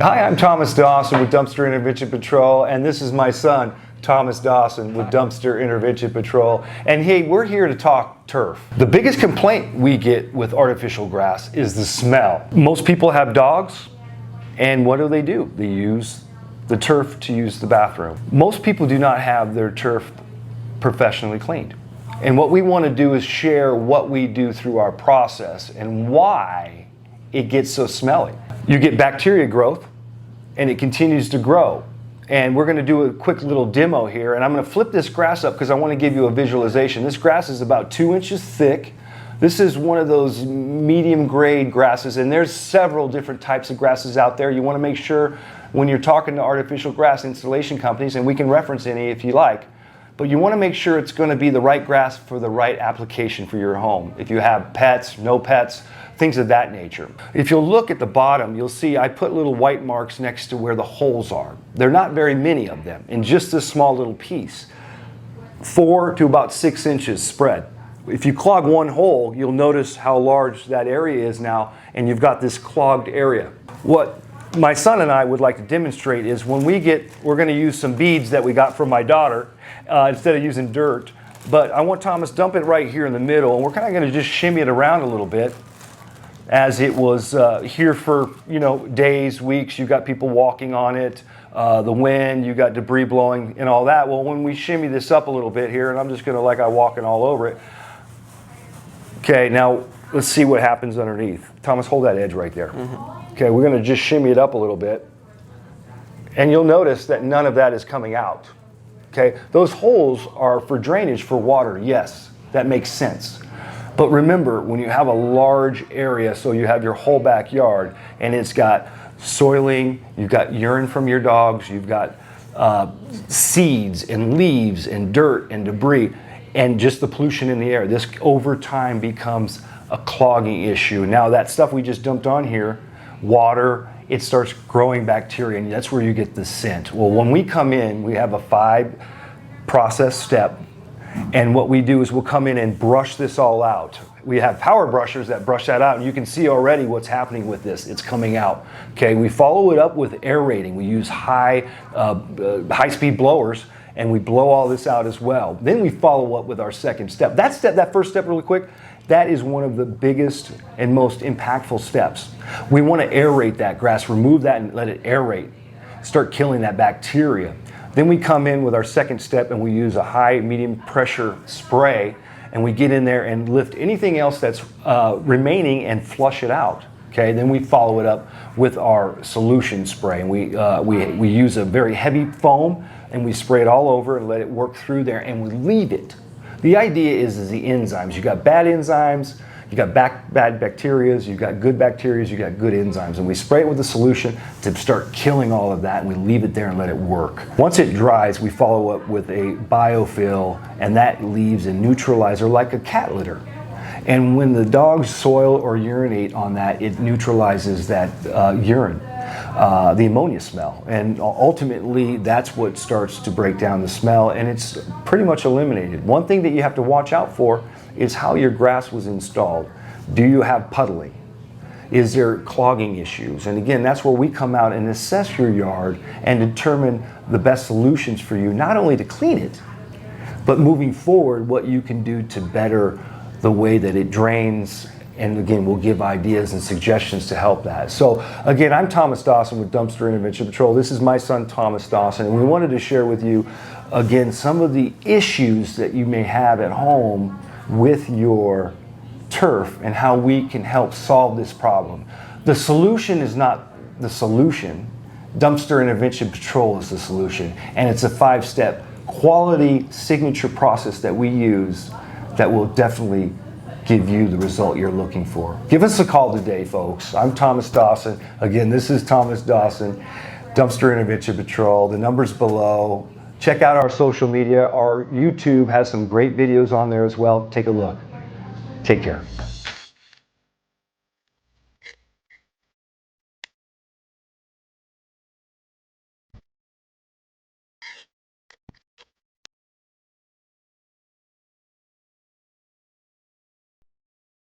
Hi, I'm Thomas Dawson with Dumpster Intervention Patrol, and this is my son, Thomas Dawson with Dumpster Intervention Patrol. And hey, we're here to talk turf. The biggest complaint we get with artificial grass is the smell. Most people have dogs, and what do? They use the turf to use the bathroom. Most people do not have their turf professionally cleaned. And what we want to do is share what we do through our process and why it gets so smelly. You get bacteria growth, and it continues to grow. And we're going to do a quick little demo here, and I'm going to flip this grass up because I want to give you a visualization. This grass is about 2 inches thick. This is one of those medium grade grasses, and there's several different types of grasses out there. You want to make sure when you're talking to artificial grass installation companies, and we can reference any if you like, but you want to make sure it's going to be the right grass for the right application for your home. If you have pets, no pets, things of that nature. If you'll look at the bottom, you'll see I put little white marks next to where the holes are. They're not very many of them in just this small little piece. 4 to about 6 inches spread. If you clog one hole, you'll notice how large that area is now, and you've got this clogged area. What my son and I would like to demonstrate is when we're going to use some beads that we got from my daughter instead of using dirt. But I want Thomas dump it right here in the middle, and we're kind of going to just shimmy it around a little bit. As it was here for days, weeks, you got people walking on it, the wind, you got debris blowing and all that. Well, when we shimmy this up a little bit here, and I'm just going to like I'm walking all over it. Okay, now let's see what happens underneath. Thomas, hold that edge right there. Mm-hmm. Okay, we're going to just shimmy it up a little bit, and you'll notice that none of that is coming out. Okay, those holes are for drainage for water. Yes, that makes sense. But remember, when you have a large area, so you have your whole backyard, and it's got soiling, you've got urine from your dogs, you've got seeds and leaves and dirt and debris, and just the pollution in the air. This over time becomes a clogging issue. Now that stuff we just dumped on here, water, it starts growing bacteria, and that's where you get the scent. Well, when we come in, we have a 5-process step. And what we do is we'll come in and brush this all out. We have power brushers that brush that out, and you can see already what's happening with this. It's coming out. Okay, we follow it up with aerating. We use high-speed blowers, and we blow all this out as well. Then we follow up with our second step. That first step really quick, that is one of the biggest and most impactful steps. We want to aerate that grass, remove that and let it aerate. Start killing that bacteria. Then we come in with our second step and we use a high medium pressure spray, and we get in there and lift anything else that's remaining and flush it out. Okay, then we follow it up with our solution spray, and we use a very heavy foam, and we spray it all over and let it work through there, and we leave it. The idea is the enzymes. You got bad enzymes, you got bad bacteria, you've got good bacteria, you got good enzymes, and we spray it with a solution to start killing all of that, and we leave it there and let it work. Once it dries, we follow up with a biofill, and that leaves a neutralizer like a cat litter. And when the dogs soil or urinate on that, it neutralizes that urine, the ammonia smell. And ultimately, that's what starts to break down the smell, and it's pretty much eliminated. One thing that you have to watch out for is how your grass was installed. Do you have puddling? Is there clogging issues? And again, that's where we come out and assess your yard and determine the best solutions for you, not only to clean it, but moving forward, what you can do to better the way that it drains. And again, we'll give ideas and suggestions to help that. So again, I'm Thomas Dawson with Dumpster Intervention Patrol. This is my son, Thomas Dawson, and we wanted to share with you, again, some of the issues that you may have at home with your turf and how we can help solve this problem. The solution is not the solution. Dumpster Intervention Patrol is the solution, and it's a 5-step quality signature process that we use that will definitely give you the result you're looking for. Give us a call today, folks. I'm Thomas Dawson. Again, this is Thomas Dawson, Dumpster Intervention Patrol. The number's below. Check out our social media. Our YouTube has some great videos on there as well. Take a look. Take care.